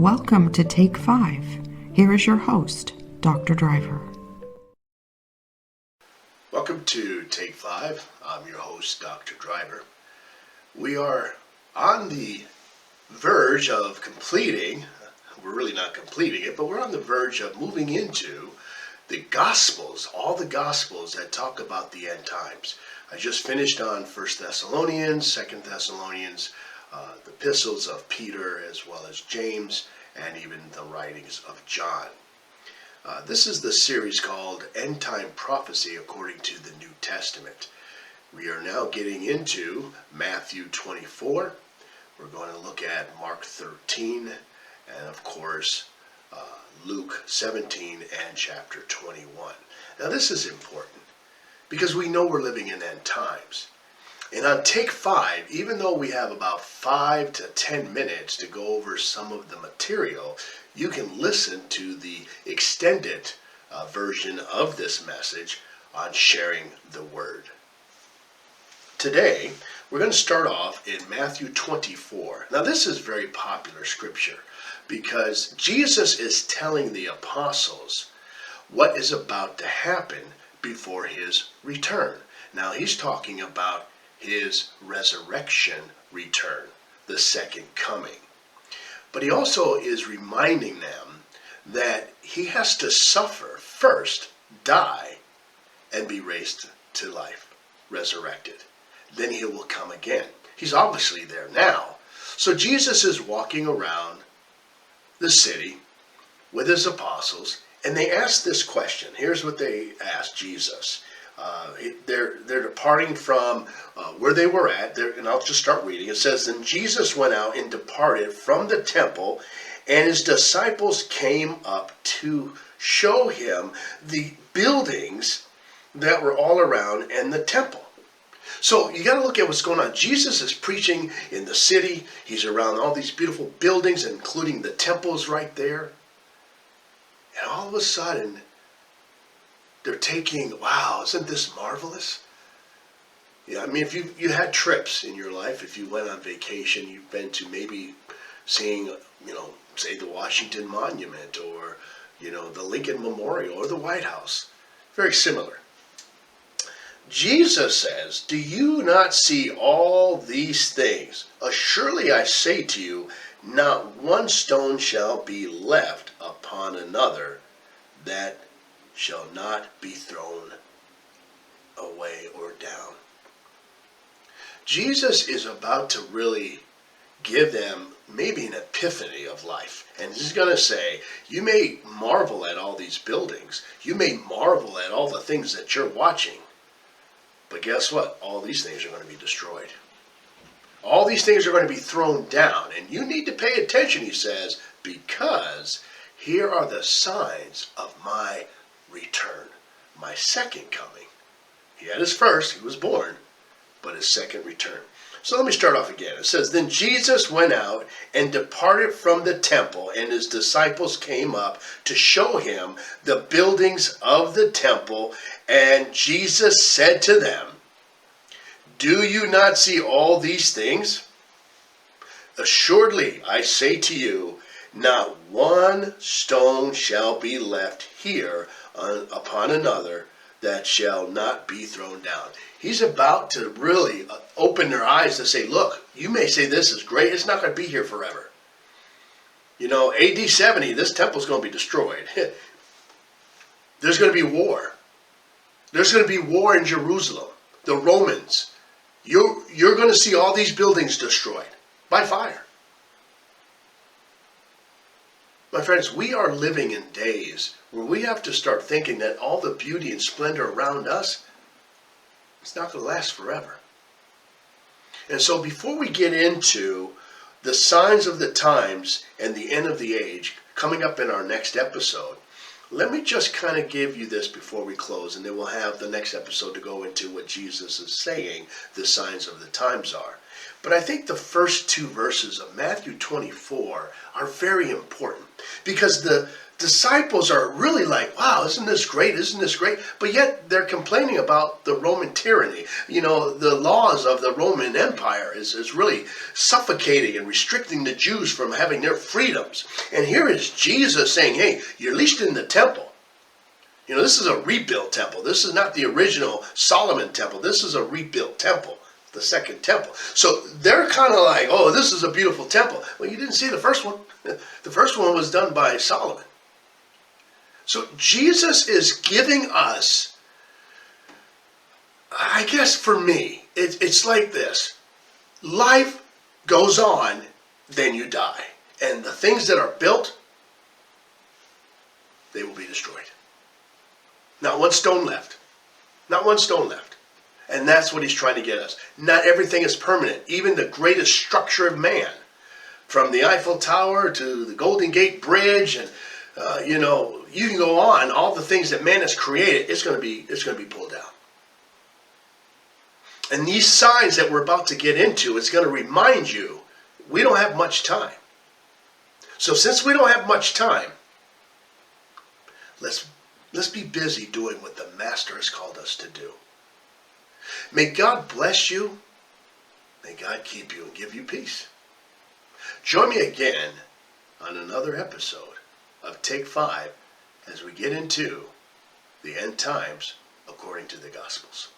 Welcome to Take 5. Here is your host, Dr. Driver. Welcome to Take 5. I'm your host, Dr. Driver. We are on the verge of completing, we're really not completing it, but we're on the verge of moving into the Gospels, all the Gospels that talk about the end times. I just finished on 1 Thessalonians, 2 Thessalonians, the epistles of Peter as well as James, and even the writings of John. This is the series called End Time Prophecy According to the New Testament. We are now getting into Matthew 24. We're going to look at Mark 13 and of course Luke 17 and chapter 21. Now this is important because we know we're living in end times. And on Take 5, even though we have about 5 to 10 minutes to go over some of the material, you can listen to the extended version of this message on sharing the word. Today, we're going to start off in Matthew 24. Now this is very popular scripture because Jesus is telling the apostles what is about to happen before his return. Now he's talking about his resurrection return, the second coming. But he also is reminding them that he has to suffer first, die, and be raised to life, resurrected. Then he will come again. He's obviously there now. So Jesus is walking around the city with his apostles, and they ask this question. Here's what they asked Jesus. They're departing from where they were at, and I'll just start reading. It says, "Then Jesus went out and departed from the temple, and his disciples came up to show him the buildings that were all around and the temple." So you got to look at what's going on. Jesus is preaching in the city. He's around all these beautiful buildings, including the temples right there. And all of a sudden, they're taking, wow, isn't this marvelous? Yeah, I mean, if you had trips in your life, if you went on vacation, you've been to maybe seeing, say the Washington Monument or, the Lincoln Memorial or the White House. Very similar. Jesus says, "Do you not see all these things? Surely I say to you, not one stone shall be left upon another that shall not be thrown away or down." Jesus is about to really give them maybe an epiphany of life. And he's going to say, you may marvel at all these buildings. You may marvel at all the things that you're watching. But guess what? All these things are going to be destroyed. All these things are going to be thrown down. And you need to pay attention, he says, because here are the signs of my return, my second coming. He had his first, he was born, but his second return. So let me start off again. It says, "Then Jesus went out and departed from the temple, and his disciples came up to show him the buildings of the temple. And Jesus said to them, 'Do you not see all these things? Assuredly, I say to you, not one stone shall be left here upon another that shall not be thrown down.'" He's about to really open their eyes to say, look, you may say this is great. It's not going to be here forever. AD 70, this temple's going to be destroyed. There's going to be war. There's going to be war in Jerusalem. The Romans. You're going to see all these buildings destroyed by fire. My friends, we are living in days where we have to start thinking that all the beauty and splendor around us, it's not going to last forever. And so before we get into the signs of the times and the end of the age coming up in our next episode, let me just kind of give you this before we close, and then we'll have the next episode to go into what Jesus is saying the signs of the times are. But I think the first two verses of Matthew 24 are very important because the disciples are really like, wow, isn't this great? Isn't this great? But yet they're complaining about the Roman tyranny. You know, the laws of the Roman Empire is really suffocating and restricting the Jews from having their freedoms. And here is Jesus saying, hey, you're at least in the temple. You know, this is a rebuilt temple. This is not the original Solomon temple. This is a rebuilt temple, the second temple. So they're kind of like, oh, this is a beautiful temple. Well, you didn't see the first one. The first one was done by Solomon. So Jesus is giving us, I guess for me, it's like this. Life goes on, then you die. And the things that are built, they will be destroyed. Not one stone left. Not one stone left. And that's what he's trying to get us. Not everything is permanent. Even the greatest structure of man, from the Eiffel Tower to the Golden Gate Bridge, and you know, you can go on. All the things that man has created, it's going to be pulled down. And these signs that we're about to get into, it's going to remind you we don't have much time. So since we don't have much time, let's be busy doing what the Master has called us to do. May God bless you. May God keep you and give you peace. Join me again on another episode of Take 5 as we get into the end times according to the Gospels.